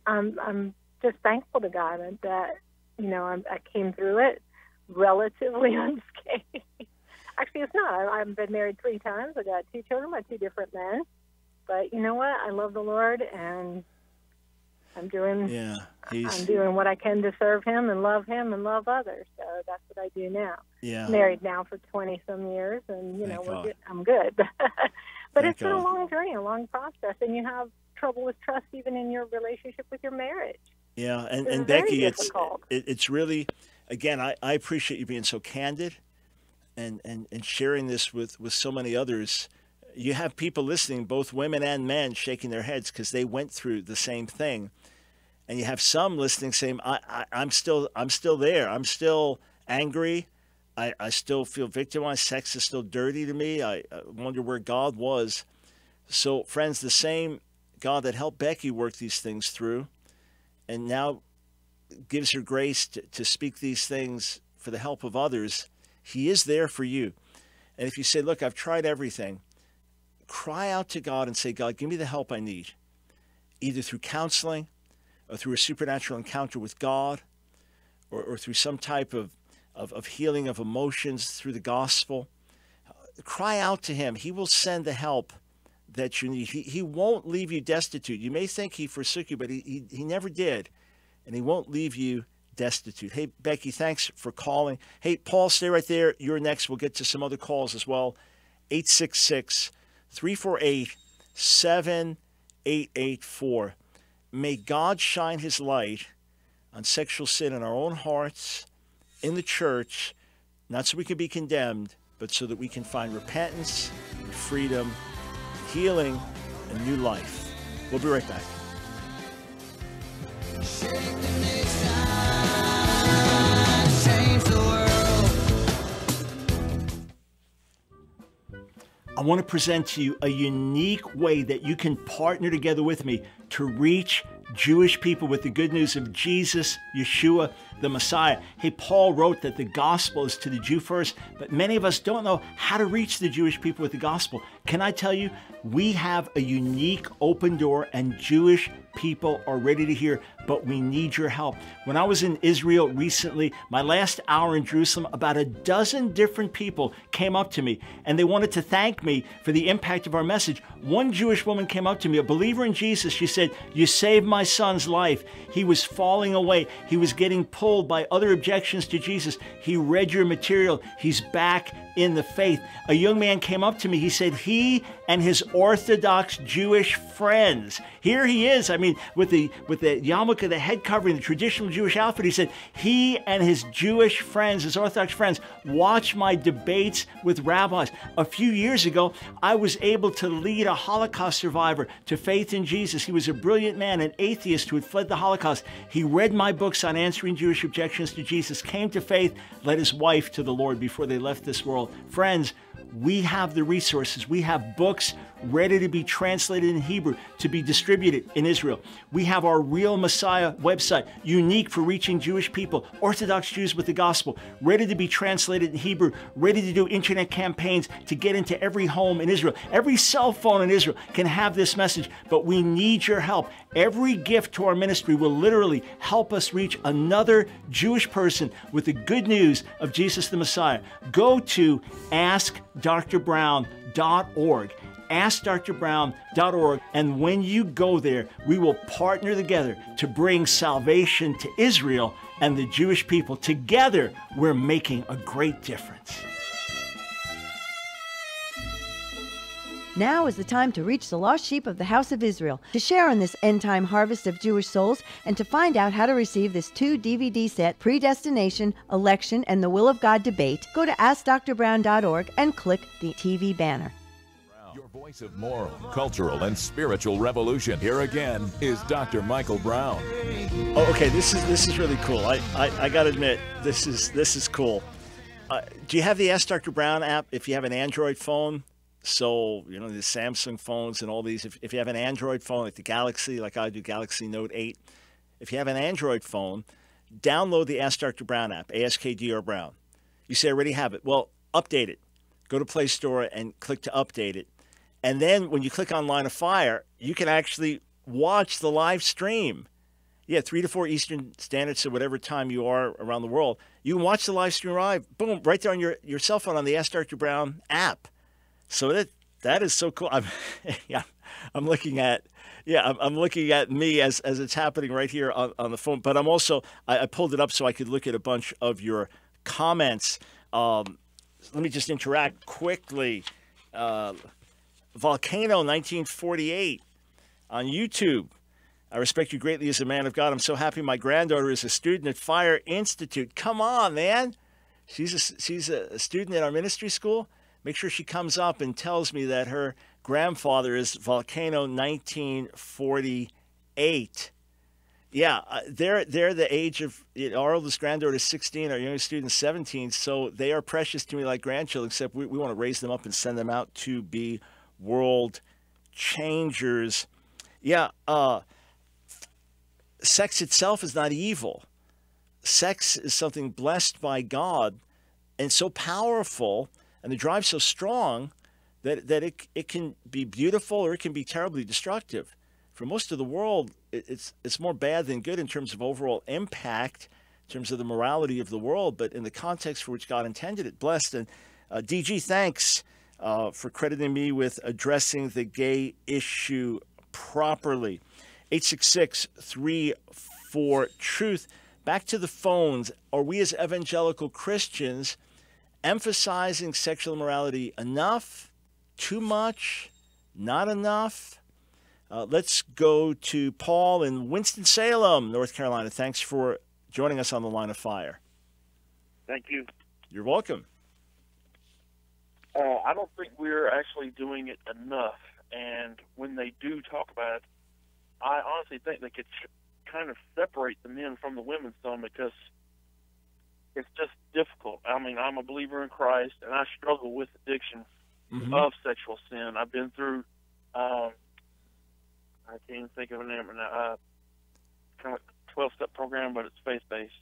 I'm just thankful to God that I came through it relatively unscathed. Actually, it's not. I've been married 3 times. I got 2 children by 2 different men. But you know what? I love the Lord, and I'm doing what I can to serve him and love others. So that's what I do now. Yeah. Married now for 20-some years, and I'm good. But it's been a long journey, a long process, and you have trouble with trust even in your relationship with your marriage. Yeah, and very Becky, difficult. it's really, again, I appreciate you being so candid and sharing this with so many others. You have people listening, both women and men, shaking their heads because they went through the same thing. And you have some listening saying, I'm still there. I'm still angry. I still feel victimized. Sex is still dirty to me. I wonder where God was. So, friends, the same God that helped Becky work these things through and now gives her grace to speak these things for the help of others, he is there for you. And if you say, look, I've tried everything, cry out to God and say, God, give me the help I need, either through counseling or through a supernatural encounter with God or through some type of healing of emotions through the gospel. Cry out to him. He will send the help that you need. He won't leave you destitute. You may think he forsook you, but he never did. And he won't leave you destitute. Hey, Becky, thanks for calling. Hey, Paul, stay right there. You're next. We'll get to some other calls as well. 866-348-7884. May God shine his light on sexual sin in our own hearts, in the church, not so we can be condemned, but so that we can find repentance, freedom, healing, and new life. We'll be right back. Shake the nation, change the world. I want to present to you a unique way that you can partner together with me to reach Jewish people with the good news of Jesus, Yeshua, the Messiah. Hey, Paul wrote that the gospel is to the Jew first, but many of us don't know how to reach the Jewish people with the gospel. Can I tell you, we have a unique open door and Jewish people are ready to hear, but we need your help. When I was in Israel recently, my last hour in Jerusalem, about a dozen different people came up to me and they wanted to thank me for the impact of our message. One Jewish woman came up to me, a believer in Jesus. She said, "You saved my son's life. He was falling away. He was getting pulled by other objections to Jesus. He read your material. He's back in the faith." A young man came up to me. He said he and his Orthodox Jewish friends, here he is, with the yarmulke, the head covering, the traditional Jewish outfit. He said he and his Jewish friends, his Orthodox friends, watch my debates with rabbis. A few years ago, I was able to lead a Holocaust survivor to faith in Jesus. He was a brilliant man, an atheist who had fled the Holocaust. He read my books on answering Jewish objections to Jesus, came to faith, led his wife to the Lord before they left this world. Friends, we have the resources. We have books ready to be translated in Hebrew to be distributed in Israel. We have our Real Messiah website, unique for reaching Jewish people, Orthodox Jews with the gospel, ready to be translated in Hebrew, ready to do internet campaigns to get into every home in Israel. Every cell phone in Israel can have this message, but we need your help. Every gift to our ministry will literally help us reach another Jewish person with the good news of Jesus the Messiah. Go to AskDrBrown.org. AskDrBrown.org. And when you go there, we will partner together to bring salvation to Israel and the Jewish people. Together, we're making a great difference. Now is the time to reach the lost sheep of the house of Israel, to share in this end-time harvest of Jewish souls, and to find out how to receive this 2-DVD set, Predestination, Election, and the Will of God Debate, go to AskDrBrown.org and click the TV banner. Your voice of moral, cultural, and spiritual revolution. Here again is Dr. Michael Brown. Oh, okay, this is really cool. I got to admit, this is cool. Do you have the Ask Dr. Brown app if you have an Android phone? So, the Samsung phones and all these, if you have an Android phone like the Galaxy, like I do, Galaxy Note 8, if you have an Android phone, download the Ask Dr. Brown app, AskDr Brown. You say, I already have it. Well, update it. Go to Play Store and click to update it. And then when you click on Line of Fire, you can actually watch the live stream. Yeah, 3 to 4 Eastern Standard, so whatever time you are around the world, you can watch the live stream live, boom, right there on your cell phone on the Ask Dr. Brown app. So that is so cool. I'm looking at me as it's happening right here on the phone. But I'm also I pulled it up so I could look at a bunch of your comments. Let me just interact quickly. Volcano 1948 on YouTube. I respect you greatly as a man of God. I'm so happy my granddaughter is a student at Fire Institute. Come on, man. She's a student at our ministry school. Make sure she comes up and tells me that her grandfather is Volcano 1948. Yeah, they're the age of, our oldest granddaughter is 16, our youngest student is 17, so they are precious to me like grandchildren, except we want to raise them up and send them out to be world changers. Yeah, sex itself is not evil. Sex is something blessed by God and so powerful, and the drive so strong that it can be beautiful or it can be terribly destructive. For most of the world, it's more bad than good in terms of overall impact, in terms of the morality of the world, but in the context for which God intended it, blessed. And DG, thanks for crediting me with addressing the gay issue properly. 866-34-TRUTH. Back to the phones. Are we as evangelical Christians emphasizing sexual immorality enough, too much, not enough? Let's go to Paul in Winston-Salem, North Carolina. Thanks for joining us on the Line of Fire. Thank you. You're welcome. I don't think we're actually doing it enough. And when they do talk about it, I honestly think they could kind of separate the men from the women some, because it's just difficult. I mean, I'm a believer in Christ, and I struggle with addiction of sexual sin. I've been through, I can't even think of a name now, kind of a 12-step program, but it's faith-based.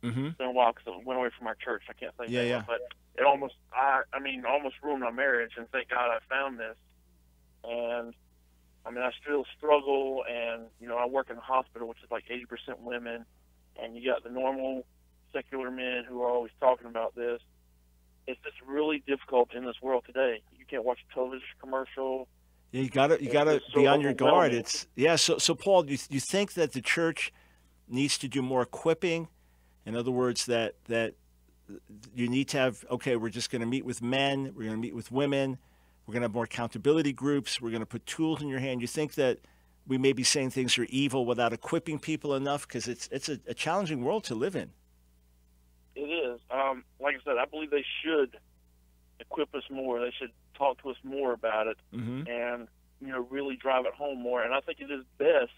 It's been a while because it went away from our church. I can't think of it. But it almost ruined my marriage, and thank God I found this. And, I mean, I still struggle, and, I work in a hospital, which is like 80% women, and you got the normal secular men who are always talking about this. It's just really difficult in this world today. You can't watch a television commercial. Yeah, you gotta be on your guard. So Paul, do you think that the church needs to do more equipping? In other words, that you need to have, okay, we're just going to meet with men, we're going to meet with women, we're going to have more accountability groups, we're going to put tools in your hand. You think that we may be saying things are evil without equipping people enough? Because it's a challenging world to live in. It is. Like I said, I believe they should equip us more. They should talk to us more about it, and really drive it home more. And I think it is best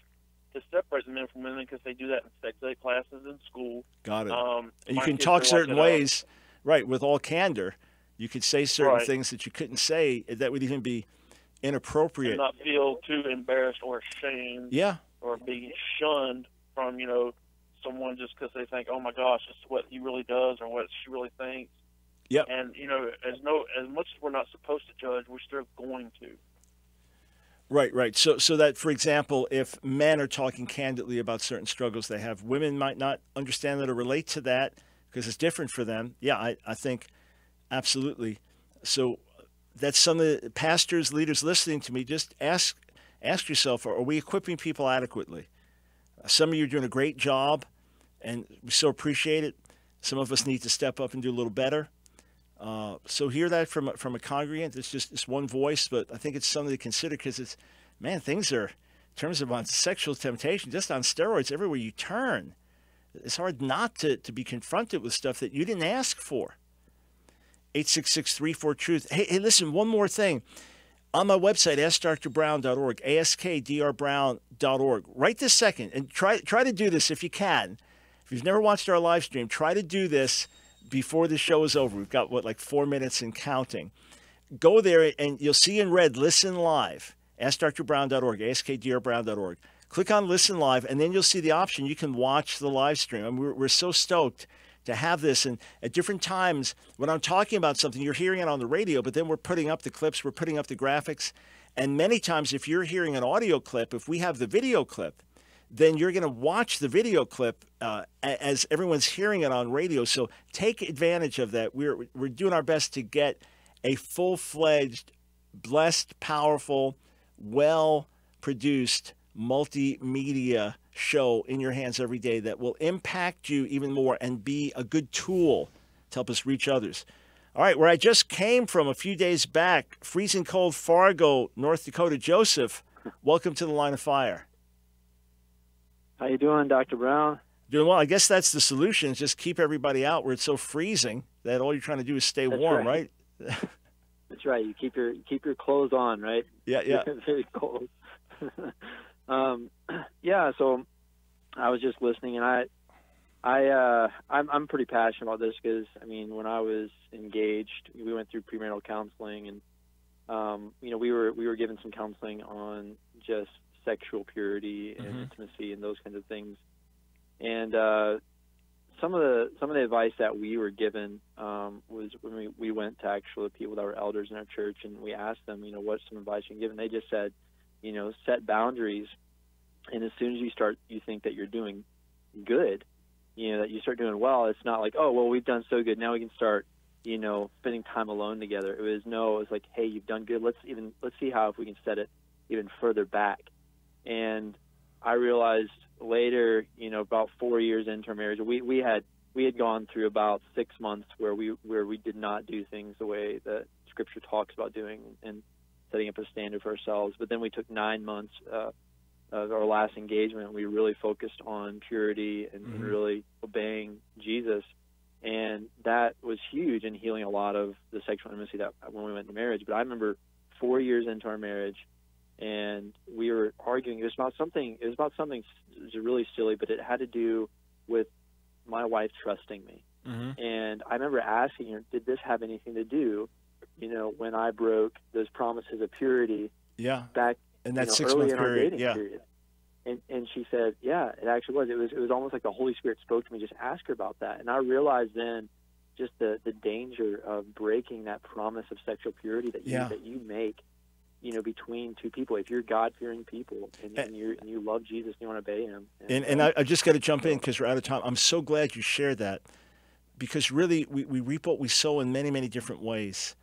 to separate the men from women, because they do that in sex ed classes in school. Got it. And you can talk certain ways, right, with all candor. You could say certain things that you couldn't say that would even be inappropriate. And not feel too embarrassed or ashamed. Yeah. Or be shunned from, someone just because they think, oh my gosh, this is what he really does or what she really thinks. Yep. And as much as we're not supposed to judge, we're still going to. Right. So that, for example, if men are talking candidly about certain struggles they have, women might not understand that or relate to that because it's different for them. Yeah, I think absolutely. So that's some of the pastors, leaders listening to me. Just ask yourself: are we equipping people adequately? Some of you are doing a great job, and we so appreciate it. Some of us need to step up and do a little better. So hear that from a congregant. It's just this one voice, but I think it's something to consider because it's, man, things are, in terms of on sexual temptation, just on steroids everywhere you turn. It's hard not to be confronted with stuff that you didn't ask for. 866-34-TRUTH. Hey, listen, one more thing. On my website, askdrbrown.org, askdrbrown.org. Right this second, and try to do this if you can. If you've never watched our live stream, try to do this before the show is over. We've got, like 4 minutes and counting. Go there, and you'll see in red, Listen Live, askdrbrown.org, askdrbrown.org. Click on Listen Live, and then you'll see the option. You can watch the live stream. I mean, we're so stoked to have this. And at different times, when I'm talking about something, you're hearing it on the radio, but then we're putting up the clips, we're putting up the graphics. And many times, if you're hearing an audio clip, if we have the video clip, then you're going to watch the video clip as everyone's hearing it on radio. So take advantage of that. We're doing our best to get a full-fledged, blessed, powerful, well-produced multimedia show in your hands every day that will impact you even more and be a good tool to help us reach others. All right, where I just came from a few days back, freezing cold Fargo, North Dakota. Joseph, welcome to the Line of Fire. How you doing, Dr. Brown? Doing well. I guess that's the solution, is just keep everybody out where it's so freezing that all you're trying to do is stay warm, right? That's right. You keep your clothes on, right? Yeah. It's very cold. Yeah, so I was just listening, and I'm pretty passionate about this because, I mean, when I was engaged, we went through premarital counseling, and we were given some counseling on just sexual purity and intimacy and those kinds of things. And some of the advice that we were given was when we went to actually people that were elders in our church, and we asked them, what's some advice you can give? And they just said, set boundaries. And as soon as you think that you're doing good, that you start doing well, it's not like, oh, well, we've done so good, now we can start, spending time alone together. It was like, hey, you've done good. Let's see if we can set it even further back. And I realized later, about 4 years into our marriage, we had gone through about 6 months where we did not do things the way that Scripture talks about doing and setting up a standard for ourselves. But then we took 9 months of our last engagement. We really focused on purity and really obeying Jesus, and that was huge in healing a lot of the sexual intimacy that when we went into marriage. But I remember 4 years into our marriage, and we were arguing. It was about something really silly, but it had to do with my wife trusting me. And I remember asking her, did this have anything to do, when I broke those promises of purity back in that 6 month period? Period. And she said, yeah, it actually was. It was almost like the Holy Spirit spoke to me. Just ask her about that. And I realized then just the danger of breaking that promise of sexual purity that you make, between two people. If you're God-fearing people and you love Jesus and you want to obey him. And I just got to jump in because we're out of time. I'm so glad you shared that, because really we reap what we sow in many, many different ways.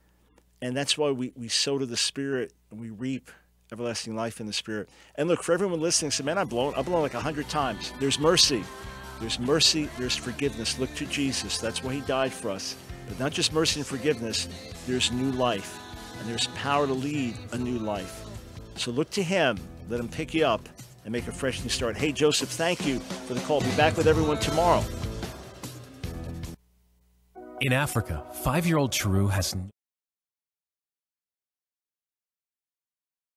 And that's why we sow to the Spirit and we reap everlasting life in the Spirit. And look, for everyone listening, say, man, I've blown like 100 times. There's mercy. There's mercy. There's forgiveness. Look to Jesus. That's why he died for us. But not just mercy and forgiveness. There's new life. And there's power to lead a new life. So look to him. Let him pick you up and make a fresh new start. Hey, Joseph, thank you for the call. Be back with everyone tomorrow. In Africa, 5-year-old Chiru has